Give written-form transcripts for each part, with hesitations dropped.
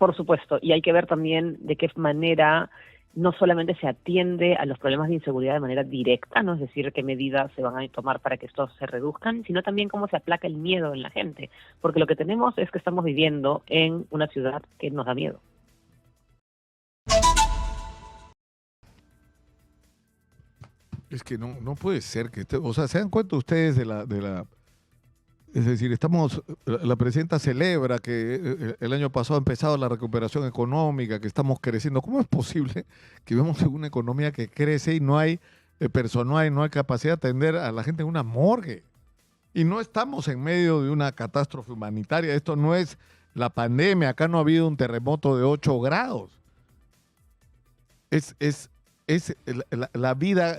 Por supuesto, y hay que ver también de qué manera no solamente se atiende a los problemas de inseguridad de manera directa, ¿no? Es decir, qué medidas se van a tomar para que estos se reduzcan, sino también cómo se aplaca el miedo en la gente, porque lo que tenemos es que estamos viviendo en una ciudad que nos da miedo. Es que no puede ser que, o sea, ¿se dan cuenta ustedes de la, es decir, la presidenta celebra que el año pasado ha empezado la recuperación económica, que estamos creciendo? ¿Cómo es posible que vemos una economía que crece y no hay personal, no hay capacidad de atender a la gente en una morgue? Y no estamos en medio de una catástrofe humanitaria. Esto no es la pandemia. Acá no ha habido un terremoto de 8 grados. Es la vida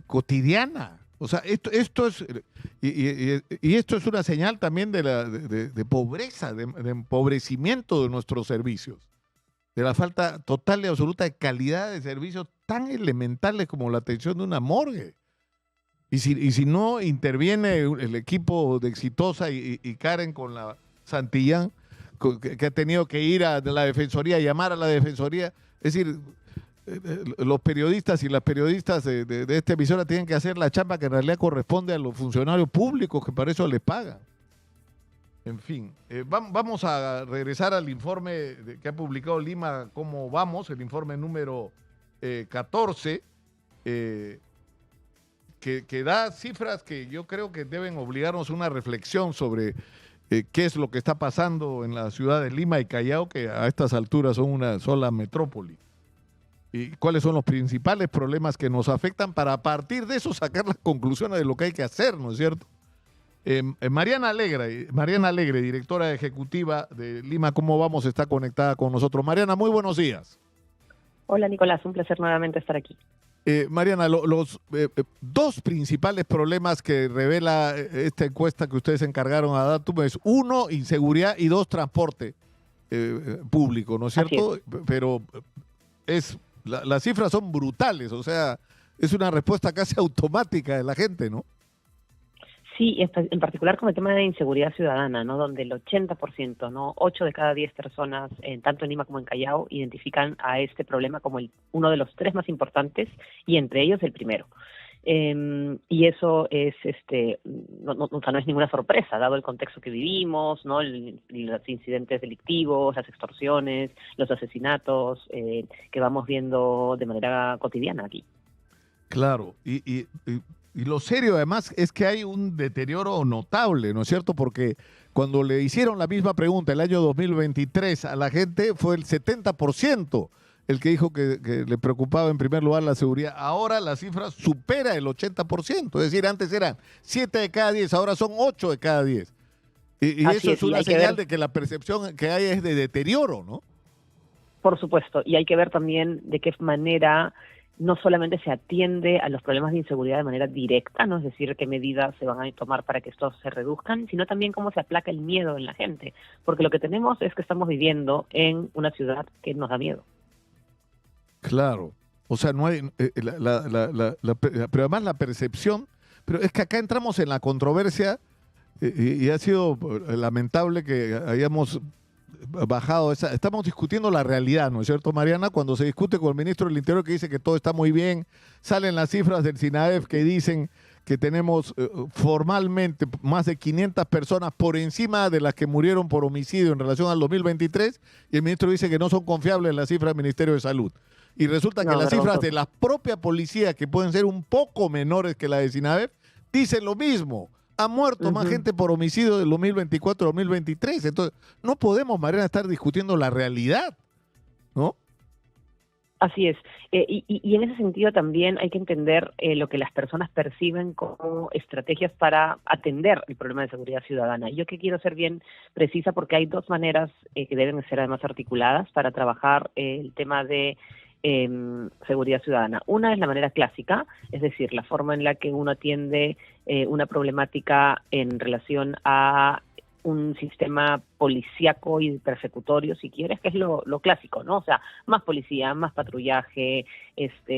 cotidiana. O sea, esto es, y esto es una señal también de pobreza, de empobrecimiento de nuestros servicios, de la falta total y absoluta de calidad de servicios tan elementales como la atención de una morgue. Y si no interviene el equipo de Exitosa y Karen con la Santillán, que ha tenido que ir a la Defensoría, llamar a la Defensoría, es decir, los periodistas y las periodistas de esta emisora tienen que hacer la chamba que en realidad corresponde a los funcionarios públicos, que para eso les pagan. En fin, vamos a regresar al informe que ha publicado Lima, ¿Cómo vamos? El informe número 14, que da cifras que yo creo que deben obligarnos a una reflexión sobre qué es lo que está pasando en la ciudad de Lima y Callao, que a estas alturas son una sola metrópoli. Y cuáles son los principales problemas que nos afectan para a partir de eso sacar las conclusiones de lo que hay que hacer, ¿no es cierto? Mariana Alegre, directora ejecutiva de Lima, ¿Cómo vamos? Está conectada con nosotros. Mariana, muy buenos días. Hola Nicolás, un placer nuevamente estar aquí. Mariana, los dos principales problemas que revela esta encuesta que ustedes encargaron a Datum es: uno, inseguridad, y dos, transporte público, ¿no es cierto? Pero las cifras son brutales, o sea, es una respuesta casi automática de la gente, ¿no? Sí, en particular con el tema de inseguridad ciudadana, ¿no? Donde el 80%, ¿no? 8 de cada 10 personas, tanto en Lima como en Callao, identifican a este problema como uno de los 3 más importantes, y entre ellos el primero. Y eso es, no es ninguna sorpresa, dado el contexto que vivimos, ¿no? Los incidentes delictivos, las extorsiones, los asesinatos que vamos viendo de manera cotidiana aquí. Claro, y lo serio además es que hay un deterioro notable, ¿no es cierto? Porque cuando le hicieron la misma pregunta el año 2023 a la gente, fue el 70% el que dijo que le preocupaba en primer lugar la seguridad. Ahora la cifra supera el 80%, es decir, antes eran 7 de cada 10, ahora son 8 de cada 10. Y eso es una señal de que la percepción que hay es de deterioro, ¿no? Por supuesto, y hay que ver también de qué manera no solamente se atiende a los problemas de inseguridad de manera directa, ¿no? Es decir, qué medidas se van a tomar para que estos se reduzcan, sino también cómo se aplaca el miedo en la gente, porque lo que tenemos es que estamos viviendo en una ciudad que nos da miedo. Claro, o sea, no hay, pero además la percepción, pero es que acá entramos en la controversia y ha sido lamentable que hayamos bajado estamos discutiendo la realidad, ¿no es cierto, Mariana? Cuando se discute con el ministro del Interior, que dice que todo está muy bien, salen las cifras del SINADEF que dicen que tenemos formalmente más de 500 personas por encima de las que murieron por homicidio en relación al 2023, y el ministro dice que no son confiables las cifras del Ministerio de Salud. Y resulta que las cifras de la propia policía, que pueden ser un poco menores que la de SINADEF, dicen lo mismo. Ha muerto más gente por homicidio del 2024 al 2023. Entonces, no podemos, Mariana, estar discutiendo la realidad, ¿no? Así es. Y en ese sentido también hay que entender lo que las personas perciben como estrategias para atender el problema de seguridad ciudadana. Yo que quiero ser bien precisa, porque hay dos maneras que deben ser además articuladas para trabajar el tema de seguridad ciudadana. Una es la manera clásica, es decir, la forma en la que uno atiende una problemática en relación a un sistema policíaco y persecutorio, si quieres, que es lo clásico, ¿no? O sea, más policía, más patrullaje,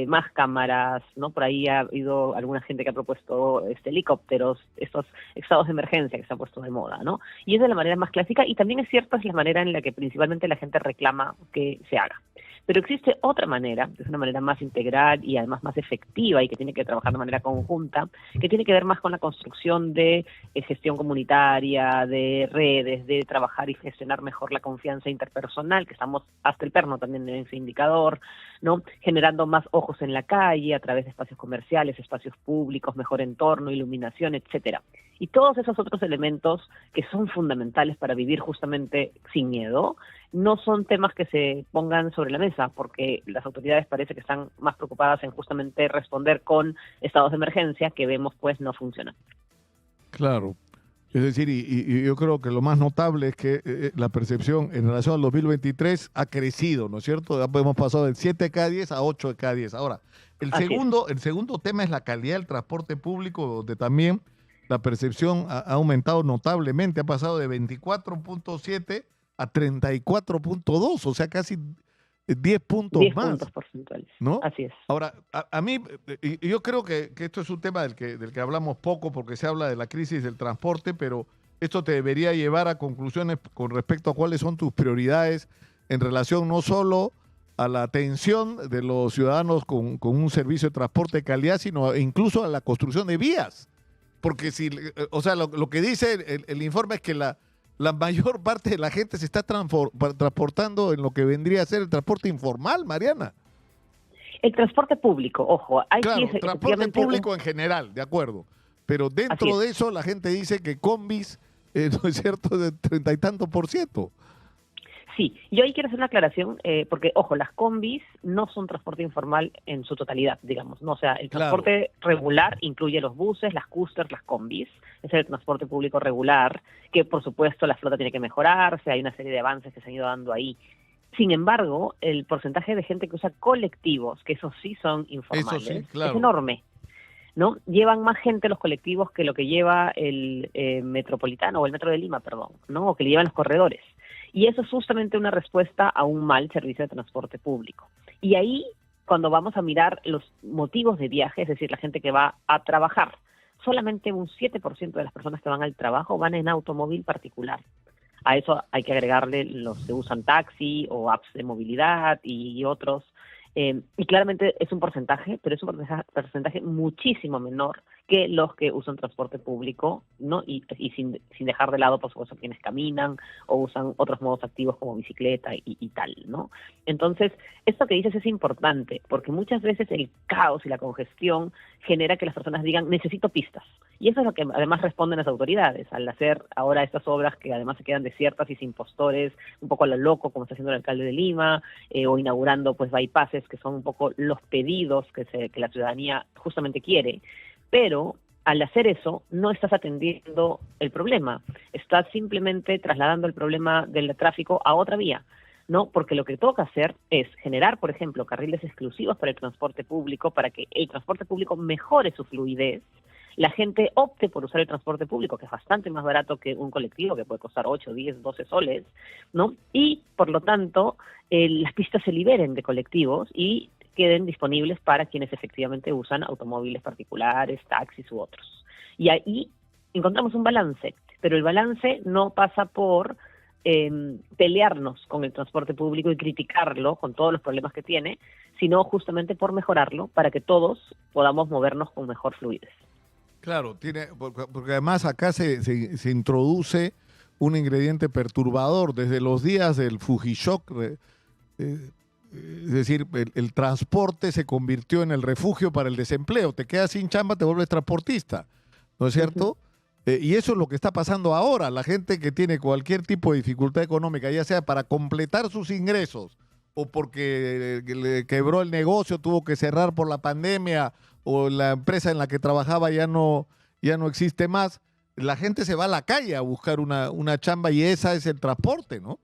más cámaras, ¿no? Por ahí ha habido alguna gente que ha propuesto helicópteros, estos estados de emergencia que se han puesto de moda, ¿no? Y es de la manera más clásica, y también es cierto, es la manera en la que principalmente la gente reclama que se haga. Pero existe otra manera, que es una manera más integral y además más efectiva y que tiene que trabajar de manera conjunta, que tiene que ver más con la construcción de gestión comunitaria, de redes, de trabajar y gestionar mejor la confianza interpersonal, que estamos hasta el perno también en ese indicador, ¿no? Generando más ojos en la calle a través de espacios comerciales, espacios públicos, mejor entorno, iluminación, etcétera. Y todos esos otros elementos que son fundamentales para vivir justamente sin miedo, no son temas que se pongan sobre la mesa, porque las autoridades parece que están más preocupadas en justamente responder con estados de emergencia que vemos pues no funcionan. Claro. Es decir, y yo creo que lo más notable es que la percepción en relación al 2023 ha crecido, ¿no es cierto? Ya hemos pasado de 7 de cada 10 a 8 de cada 10. Ahora, el segundo tema es la calidad del transporte público, donde también la percepción ha aumentado notablemente, ha pasado de 24.7 a 34.2, o sea, casi 10 puntos 10 más. puntos porcentuales, ¿no? Así es. Ahora, a mí, yo creo que esto es un tema del que hablamos poco porque se habla de la crisis del transporte, pero esto te debería llevar a conclusiones con respecto a cuáles son tus prioridades en relación no solo a la atención de los ciudadanos con un servicio de transporte de calidad, sino incluso a la construcción de vías. Porque si, o sea, lo que dice el informe es que la mayor parte de la gente se está transportando en lo que vendría a ser el transporte informal, Mariana. El transporte público, ojo, hay claro, que transporte público en general, de acuerdo. Pero dentro de eso la gente dice que combis, ¿no es cierto?, de 30 y tanto %. Sí, yo ahí quiero hacer una aclaración, porque, ojo, las combis no son transporte informal en su totalidad, digamos, ¿no? O sea, el transporte regular incluye los buses, las coasters, las combis, es el transporte público regular, que por supuesto la flota tiene que mejorarse, hay una serie de avances que se han ido dando ahí. Sin embargo, el porcentaje de gente que usa colectivos, que esos sí son informales, es enorme, ¿no? Llevan más gente los colectivos que lo que lleva el metropolitano, o el metro de Lima, perdón, ¿no? O que le llevan los corredores. Y eso es justamente una respuesta a un mal servicio de transporte público. Y ahí, cuando vamos a mirar los motivos de viaje, es decir, la gente que va a trabajar, solamente un 7% de las personas que van al trabajo van en automóvil particular. A eso hay que agregarle los que usan taxi o apps de movilidad y otros. Y claramente es un porcentaje, pero es un porcentaje muchísimo menor que los que usan transporte público, ¿no? Y sin dejar de lado, por supuesto, quienes caminan o usan otros modos activos como bicicleta y tal, ¿no? Entonces, esto que dices es importante, porque muchas veces el caos y la congestión genera que las personas digan, necesito pistas. Y eso es lo que además responden las autoridades, al hacer ahora estas obras que además se quedan desiertas y sin postores, un poco a lo loco, como está haciendo el alcalde de Lima, o inaugurando pues bypasses, que son un poco los pedidos que la ciudadanía justamente quiere. Pero al hacer eso, no estás atendiendo el problema, estás simplemente trasladando el problema del tráfico a otra vía, ¿no? Porque lo que toca hacer es generar, por ejemplo, carriles exclusivos para el transporte público, para que el transporte público mejore su fluidez, la gente opte por usar el transporte público, que es bastante más barato que un colectivo, que puede costar 8, 10, 12 soles, ¿no? Y, por lo tanto, las pistas se liberen de colectivos y queden disponibles para quienes efectivamente usan automóviles particulares, taxis u otros. Y ahí encontramos un balance, pero el balance no pasa por pelearnos con el transporte público y criticarlo con todos los problemas que tiene, sino justamente por mejorarlo para que todos podamos movernos con mejor fluidez. Claro, porque además acá se introduce un ingrediente perturbador desde los días del Fujishock. Es decir, el transporte se convirtió en el refugio para el desempleo. Te quedas sin chamba, te vuelves transportista, ¿no es cierto? Y eso es lo que está pasando ahora. La gente que tiene cualquier tipo de dificultad económica, ya sea para completar sus ingresos o porque le quebró el negocio, tuvo que cerrar por la pandemia o la empresa en la que trabajaba ya no existe más, la gente se va a la calle a buscar una chamba y esa es el transporte, ¿no?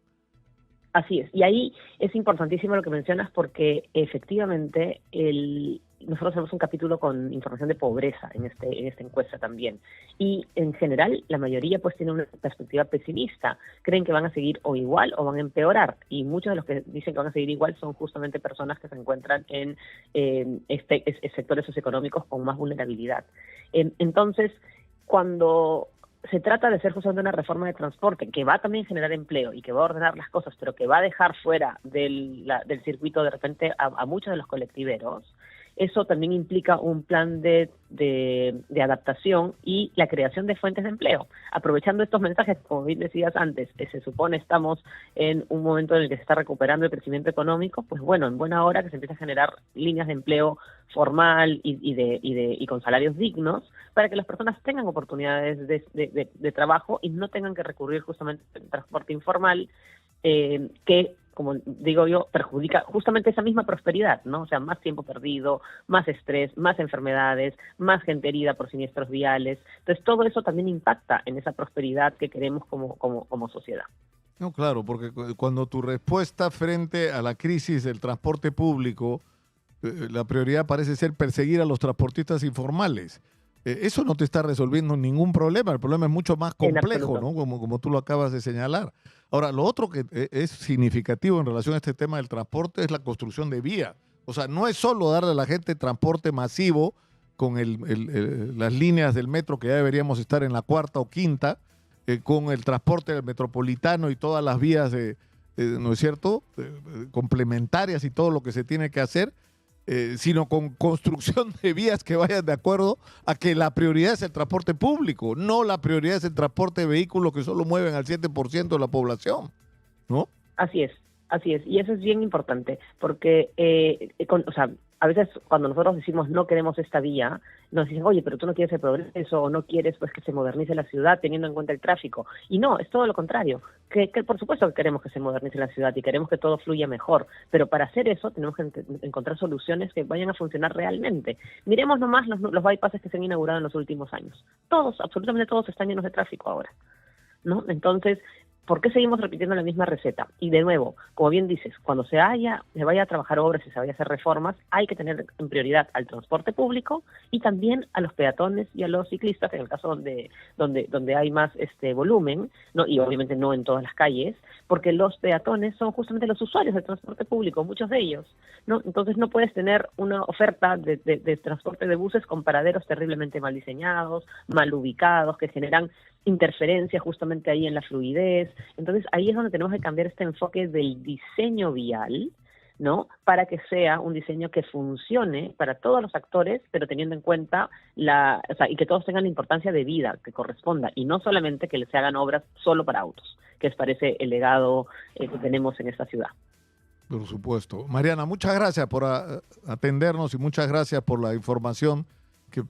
Así es. Y ahí es importantísimo lo que mencionas porque efectivamente nosotros hacemos un capítulo con información de pobreza en esta encuesta también. Y en general la mayoría pues tiene una perspectiva pesimista. Creen que van a seguir o igual o van a empeorar. Y muchos de los que dicen que van a seguir igual son justamente personas que se encuentran en sectores socioeconómicos con más vulnerabilidad. Entonces, cuando se trata de hacer justamente una reforma de transporte que va también a generar empleo y que va a ordenar las cosas, pero que va a dejar fuera del circuito de repente a muchos de los colectiveros. Eso también implica un plan de adaptación y la creación de fuentes de empleo. Aprovechando estos mensajes, como bien decías antes, que se supone estamos en un momento en el que se está recuperando el crecimiento económico, pues bueno, en buena hora que se empiece a generar líneas de empleo formal y con salarios dignos para que las personas tengan oportunidades de trabajo y no tengan que recurrir justamente al transporte informal, que, como digo yo, perjudica justamente esa misma prosperidad, ¿no? O sea, más tiempo perdido, más estrés, más enfermedades, más gente herida por siniestros viales. Entonces, todo eso también impacta en esa prosperidad que queremos como sociedad. No, claro, porque cuando tu respuesta frente a la crisis del transporte público, la prioridad parece ser perseguir a los transportistas informales. Eso no te está resolviendo ningún problema. El problema es mucho más complejo, ¿no? Como tú lo acabas de señalar. Ahora, lo otro que es significativo en relación a este tema del transporte es la construcción de vías. O sea, no es solo darle a la gente transporte masivo con las líneas del metro que ya deberíamos estar en la cuarta o quinta, con el transporte del metropolitano y todas las vías, ¿no es cierto?, complementarias y todo lo que se tiene que hacer, sino con construcción de vías que vayan de acuerdo a que la prioridad es el transporte público, no la prioridad es el transporte de vehículos que solo mueven al 7% de la población, ¿no? Así es. Y eso es bien importante, porque o sea, a veces cuando nosotros decimos no queremos esta vía, nos dicen, oye, pero tú no quieres el progreso o no quieres pues que se modernice la ciudad teniendo en cuenta el tráfico. Y no, es todo lo contrario. Que por supuesto que queremos que se modernice la ciudad y queremos que todo fluya mejor, pero para hacer eso tenemos que encontrar soluciones que vayan a funcionar realmente. Miremos nomás los bypasses que se han inaugurado en los últimos años. Todos, absolutamente todos están llenos de tráfico ahora, ¿no? Entonces, ¿por qué seguimos repitiendo la misma receta? Y de nuevo, como bien dices, cuando se vaya a trabajar obras y se vaya a hacer reformas, hay que tener en prioridad al transporte público y también a los peatones y a los ciclistas, en el caso donde hay más volumen, ¿no? Y obviamente no en todas las calles, porque los peatones son justamente los usuarios del transporte público, muchos de ellos, ¿no? Entonces no puedes tener una oferta de transporte de buses con paraderos terriblemente mal diseñados, mal ubicados, que generan interferencia justamente ahí en la fluidez. Entonces ahí es donde tenemos que cambiar este enfoque del diseño vial, ¿no? Para que sea un diseño que funcione para todos los actores, pero teniendo en cuenta y que todos tengan la importancia de vida que corresponda, y no solamente que se hagan obras solo para autos, que parece el legado que tenemos en esta ciudad. Por supuesto. Mariana, muchas gracias por atendernos y muchas gracias por la información que